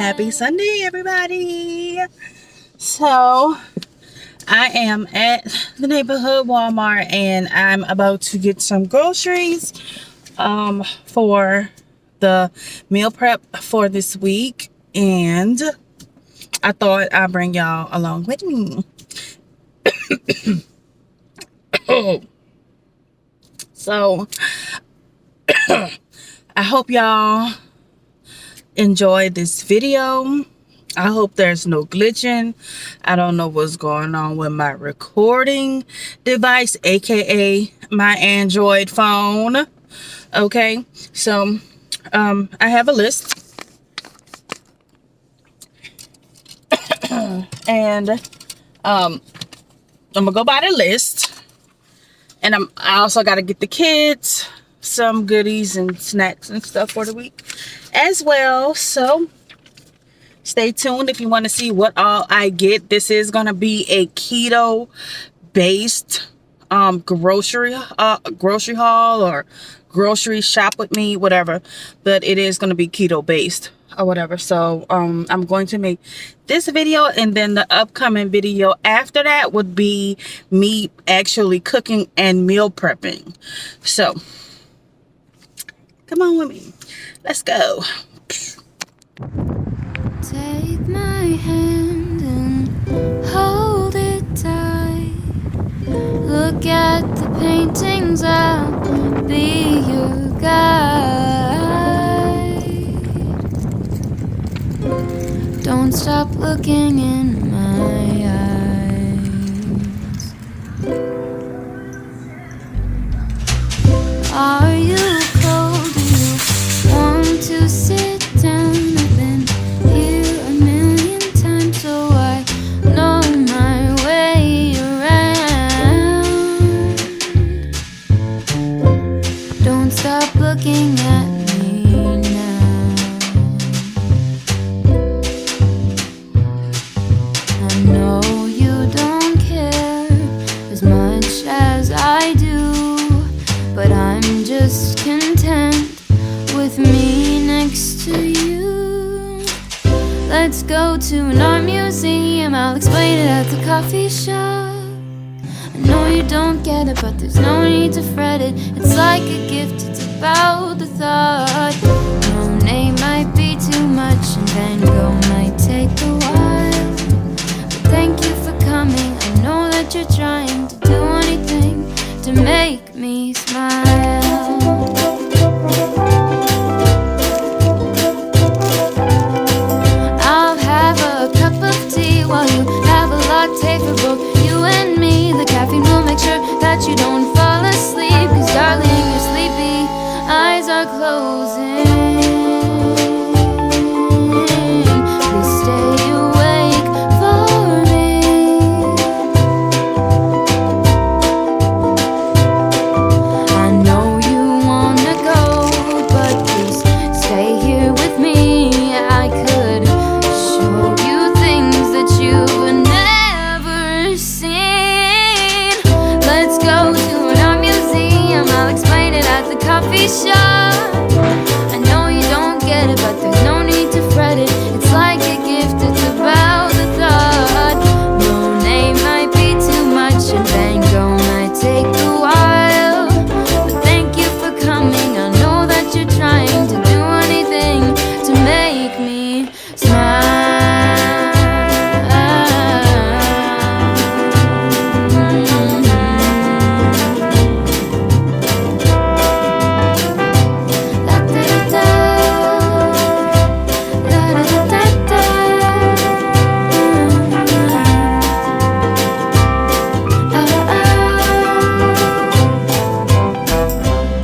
Happy Sunday, everybody. So, I am at the neighborhood Walmart and I'm about to get some groceries for the meal prep for this week. And I thought I'd bring y'all along with me. So, I hope y'all enjoy this video. I hope there's no glitching. I don't know what's going on with my recording device, aka my Android phone. Okay, so I have a list and I'm gonna go by the list, and I also got to get the kids some goodies and snacks and stuff for the week as well. So stay tuned if you want to see what all I get. This is going to be a keto based grocery haul or grocery shop with me, whatever, but it is going to be keto based or whatever. So I'm going to make this video, and then the upcoming video after that would be me actually cooking and meal prepping. So come on with me, let's go. Take my hand and hold it tight. Look at the paintings, I'll be your guide. Don't stop looking in my eyes. Are you cold? Do you want to sit down? I've been here a million times, so I know my way around. Don't stop looking at me now. I know you don't care as much as I do, but I'm just content with me next to you. Let's go to an art museum, I'll explain it at the coffee shop. I know you don't get it, but there's no need to fret it. It's like a gift, it's about the thought. Monet might be too much and Van Gogh might take a while, but thank you for coming. I know that you're trying to do anything to make me smile. I'll have a cup of tea while you have a latte for both you and me. The caffeine will make sure that you don't fall asleep, 'cause darling, your sleepy eyes are closing. Please stay awake for me. I know you wanna go, but please stay here with me. I could show you things that you've never seen. Let's go to an art museum, I'll explain it at the coffee shop. I know you don't get it, but there's no need to fret it. It's like a gift, it's about the thought. Monet might be too much and Van Gogh might take a while, but thank you for coming. I know that you're trying to do anything to make me smile. La da da da, la da da da.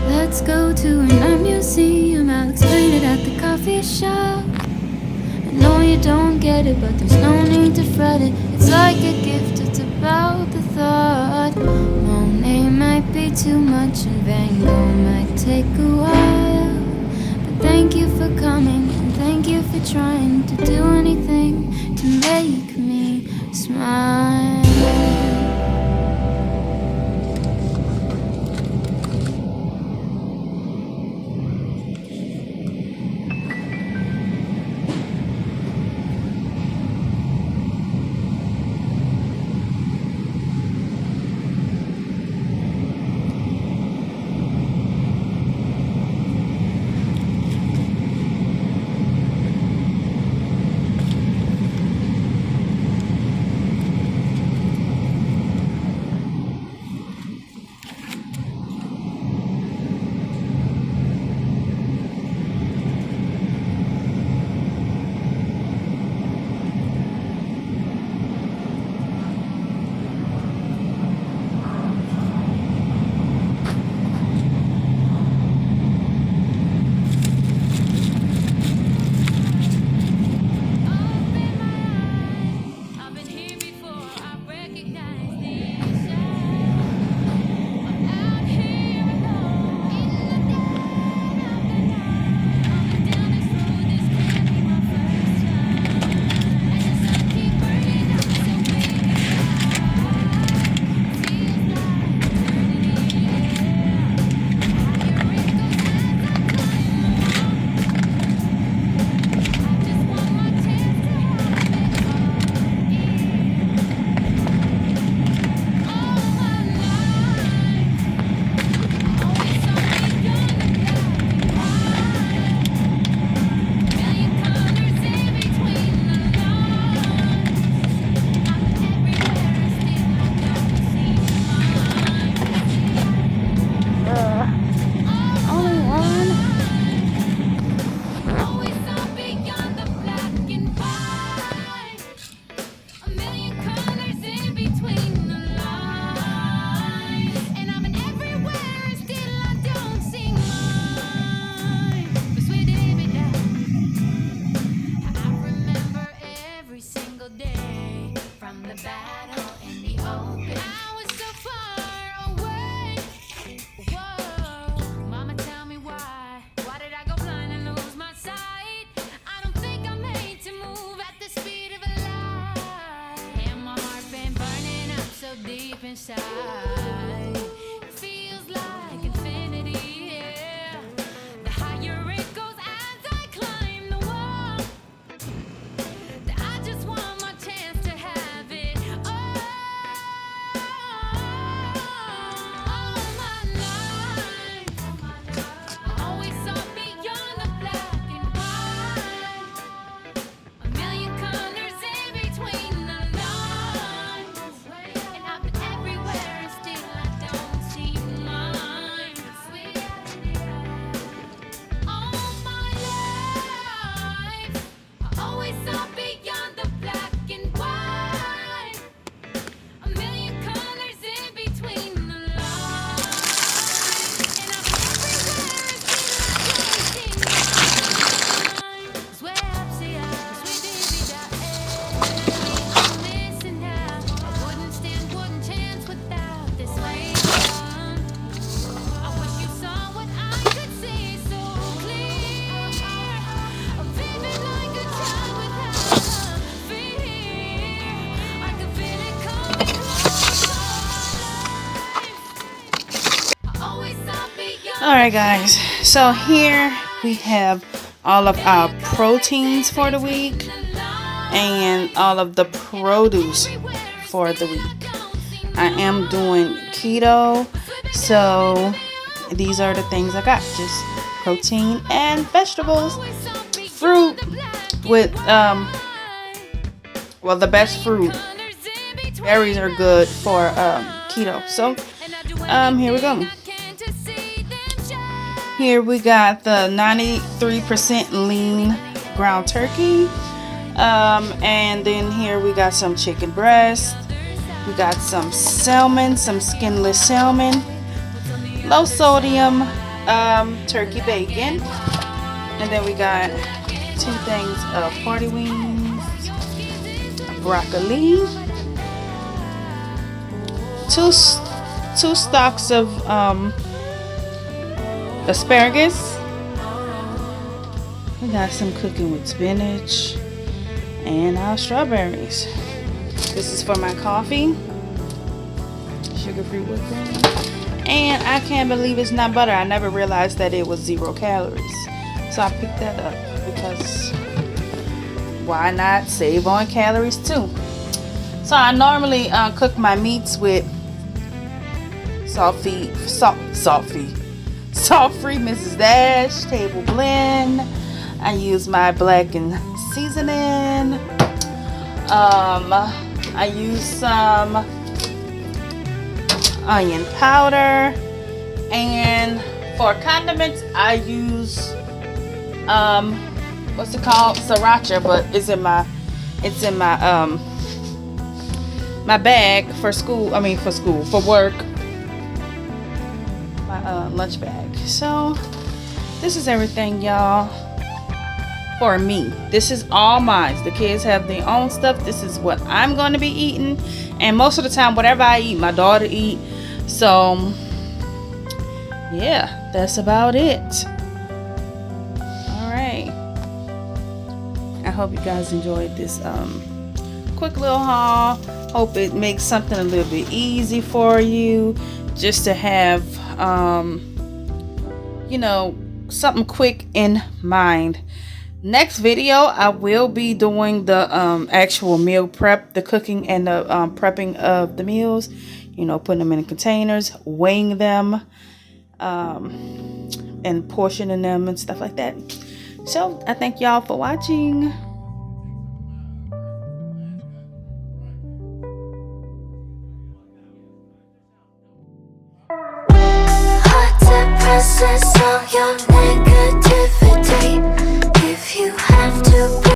Let's go to an art museum, I'll explain it at the coffee shop. I know you don't get it, but there's no need to fret it. It's like a gift, it's about the thought. Monet might be too much and Van Gogh might take a while, but thank you for coming and thank you for trying to do anything to make me smile. Inside, feels like infinity. Yeah. The higher it goes as I climb the wall. I just want my chance to have it all my life. I always saw beyond the black and white. A million colors in between the lines. And I've been everywhere and still I don't see mine. All my life, I always saw beyond the black and white. A million colors in between the lines. And I've been everywhere and still I don't see mine. Swear up, see us, we did that. I'm missing out. I wouldn't stand, wouldn't chance without this freedom. I wish you saw what I could see so clear. Vivid like a child without fear. I can feel it coming close. I always saw beyond. All right, guys. So here we have all of our proteins for the week and all of the produce for the week. I am doing keto, so these are the things I got: just protein and vegetables, fruit with well, the best fruit. Berries are good for keto. So here we go. Here we got the 93% lean ground turkey. And then here we got some chicken breast. We got some salmon, some skinless salmon. Low sodium turkey bacon. And then we got 2 things of party wings, broccoli, 2 stalks of asparagus. We got some cooking with spinach and our strawberries. This is for my coffee, sugar-free whipped cream. And I can't believe it's not butter. I never realized that it was 0 calories. So I picked that up because why not save on calories too? So I normally cook my meats with salt-free Mrs. Dash table blend. I use my blackened seasoning. I use some onion powder, and for condiments I use what's it called, sriracha, but it's in my my bag for work, my lunch bag. So this is everything, y'all, for me. This is all mine. The kids have their own stuff. This is what I'm going to be eating, and most of the time whatever I eat my daughter eat. So yeah, that's about it. All right, I hope you guys enjoyed this quick little haul. Hope it makes something a little bit easy for you, just to have something quick in mind. Next video I will be doing the actual meal prep, the cooking and the prepping of the meals, putting them in containers, weighing them, and portioning them and stuff like that. So I thank y'all for watching. Hard to process all your negativity.